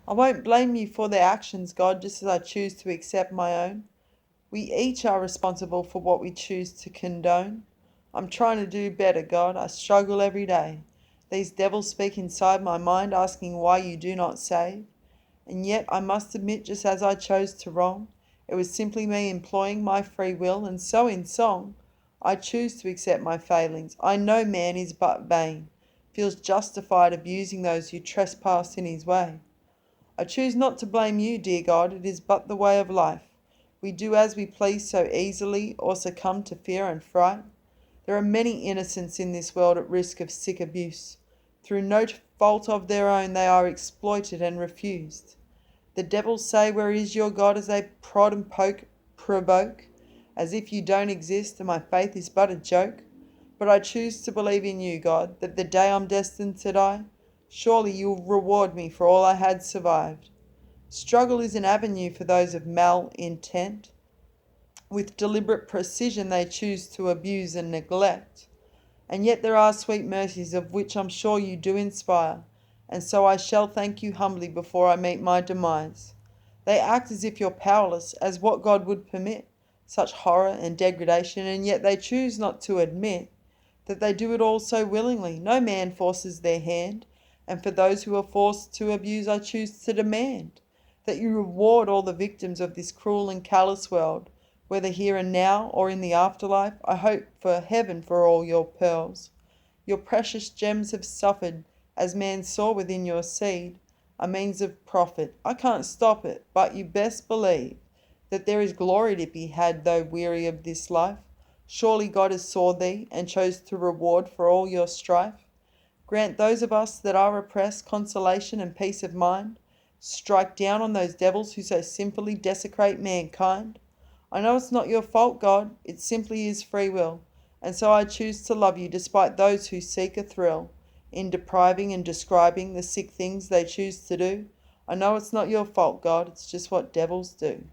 I won't blame you for their actions, God, just as I choose to accept my own. We each are responsible for what we choose to condone. I'm trying to do better, God. I struggle every day. These devils speak inside my mind, asking why you do not save. And yet I must admit, just as I chose to wrong, it was simply me employing my free will, and so in song, I choose to accept my failings. I know man is but vain, feels justified abusing those who trespass in his way. I choose not to blame you, dear God, it is but the way of life. We do as we please so easily, or succumb to fear and fright. There are many innocents in this world at risk of sick abuse. Through no fault of their own, they are exploited and refused. The devils say, where is your God, as they prod and provoke, as if you don't exist and my faith is but a joke. But I choose to believe in you, God, that the day I'm destined to die, surely you'll reward me for all I had survived. Struggle is an avenue for those of malintent. With deliberate precision they choose to abuse and neglect. And yet there are sweet mercies of which I'm sure you do inspire, and so I shall thank you humbly before I meet my demise. They act as if you're powerless, as what God would permit, such horror and degradation, and yet they choose not to admit that they do it all so willingly. No man forces their hand, and for those who are forced to abuse, I choose to demand that you reward all the victims of this cruel and callous world, whether here and now or in the afterlife. I hope for heaven for all your pearls. Your precious gems have suffered, as man saw within your seed, a means of profit. I can't stop it, but you best believe that there is glory to be had, though weary of this life. Surely God has saw thee, and chose to reward for all your strife. Grant those of us that are oppressed consolation and peace of mind. Strike down on those devils who so sinfully desecrate mankind. I know it's not your fault, God, it simply is free will, and so I choose to love you despite those who seek a thrill in depriving and describing the sick things they choose to do. I know it's not your fault, God, it's just what devils do.